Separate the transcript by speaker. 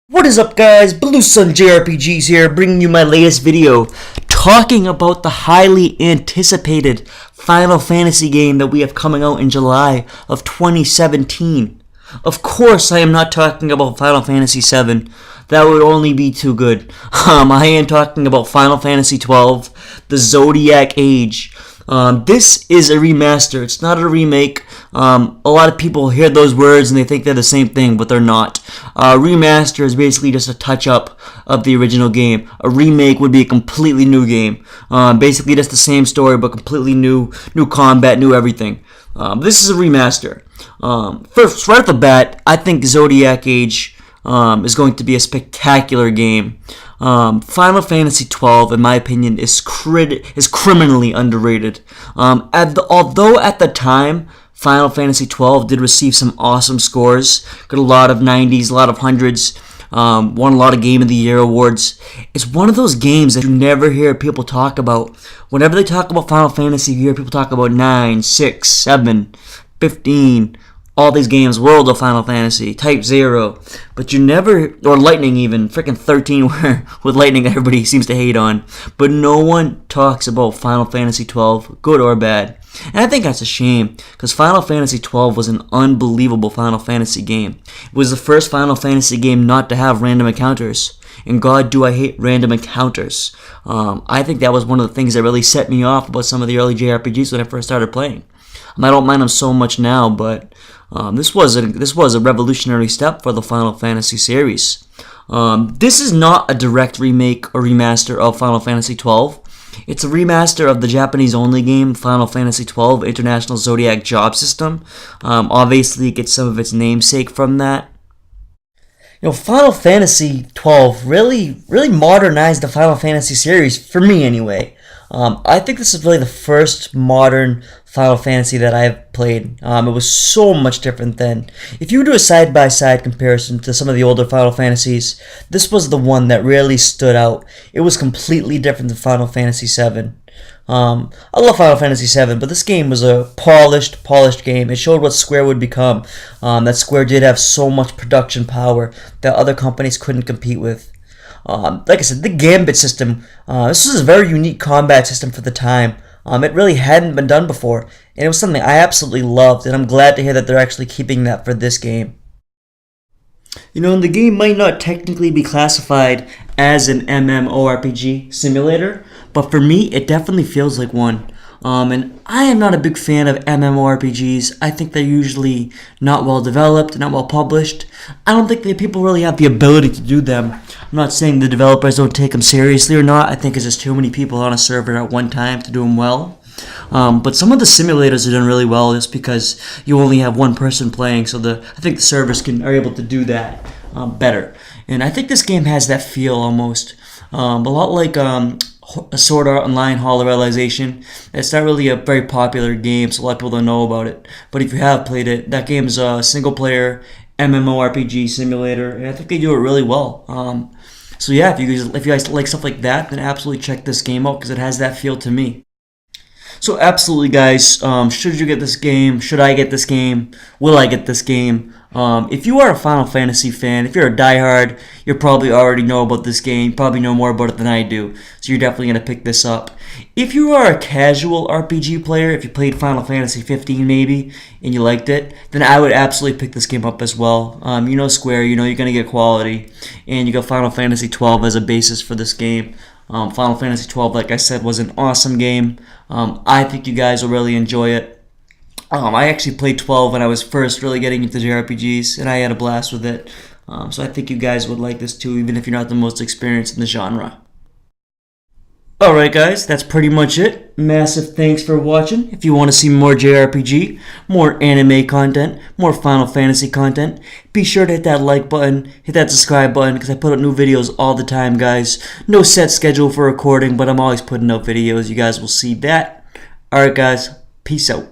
Speaker 1: What is up, guys? Blue Sun JRPGs here, bringing you my latest video talking about the highly anticipated Final Fantasy game that we have coming out in July of 2017. Of course, I am not talking about Final Fantasy VII. That would only be too good. I am talking about Final Fantasy XII, the Zodiac Age. This is a remaster. It's not a remake. A lot of people hear those words and they think they're the same thing, but they're not. Remaster is basically just a touch-up of the original game. A remake would be a completely new game. Basically just the same story, but completely new combat, new everything. This is a remaster. First, right off the bat, I think Zodiac Age is going to be a spectacular game. Final Fantasy XII, in my opinion, is criminally underrated. Although at the time, Final Fantasy XII did receive some awesome scores, got a lot of 90s, a lot of 100s, won a lot of Game of the Year awards. It's one of those games that you never hear people talk about. Whenever they talk about Final Fantasy, you hear people talk about 9, 6, 7, 15, all these games, World of Final Fantasy, Type 0, but you never, or Lightning even, freaking 13, where with Lightning everybody seems to hate on, but no one talks about Final Fantasy 12, good or bad. And I think that's a shame, because Final Fantasy 12 was an unbelievable Final Fantasy game. It was the first Final Fantasy game not to have random encounters, and God, do I hate random encounters. I think that was one of the things that really set me off about some of the early JRPGs when I first started playing. I don't mind them so much now, but this was a revolutionary step for the Final Fantasy series. This is not a direct remake or remaster of Final Fantasy XII. It's a remaster of the Japanese-only game Final Fantasy XII International Zodiac Job System. Obviously, it gets some of its namesake from that. You know, Final Fantasy XII really modernized the Final Fantasy series, for me anyway. I think this is really the first modern Final Fantasy that I've played. It was so much different then. If you do a side-by-side comparison to some of the older Final Fantasies, this was the one that really stood out. It was completely different than Final Fantasy VII. I love Final Fantasy VII, but this game was a polished game. It showed what Square would become. That Square did have so much production power that other companies couldn't compete with. Like I said, the Gambit system, this was a very unique combat system for the time. It really hadn't been done before, and it was something I absolutely loved, and I'm glad to hear that they're actually keeping that for this game. You know, and the game might not technically be classified as an MMORPG simulator, but for me, it definitely feels like one. And I am not a big fan of MMORPGs. I think they're usually not well developed, not well published. I don't think that people really have the ability to do them. I'm not saying the developers don't take them seriously or not. I think it's just too many people on a server at one time to do them well. But some of the simulators are done really well just because you only have one person playing, so I think the servers are able to do that better. And I think this game has that feel almost. A lot like a Sword Art Online Hall of Realization. It's not really a very popular game, so a lot of people don't know about it. But if you have played it, that game is a single-player MMORPG simulator, and I think they do it really well. So yeah, if you guys like stuff like that, then absolutely check this game out because it has that feel to me. So absolutely, guys, should you get this game? Should I get this game? Will I get this game? If you are a Final Fantasy fan, if you're a diehard, you probably already know about this game. You probably know more about it than I do, so you're definitely going to pick this up. If you are a casual RPG player, if you played Final Fantasy 15 maybe, and you liked it, then I would absolutely pick this game up as well. You know Square, you know you're going to get quality, and you got Final Fantasy 12 as a basis for this game. Final Fantasy 12, like I said, was an awesome game. I think you guys will really enjoy it. I actually played 12 when I was first really getting into JRPGs, and I had a blast with it. So I think you guys would like this too, even if you're not the most experienced in the genre. Alright guys, that's pretty much it. Massive thanks for watching. If you want to see more JRPG, more anime content, more Final Fantasy content, be sure to hit that like button, hit that subscribe button, because I put out new videos all the time, guys. No set schedule for recording, but I'm always putting out videos. You guys will see that. Alright guys, peace out.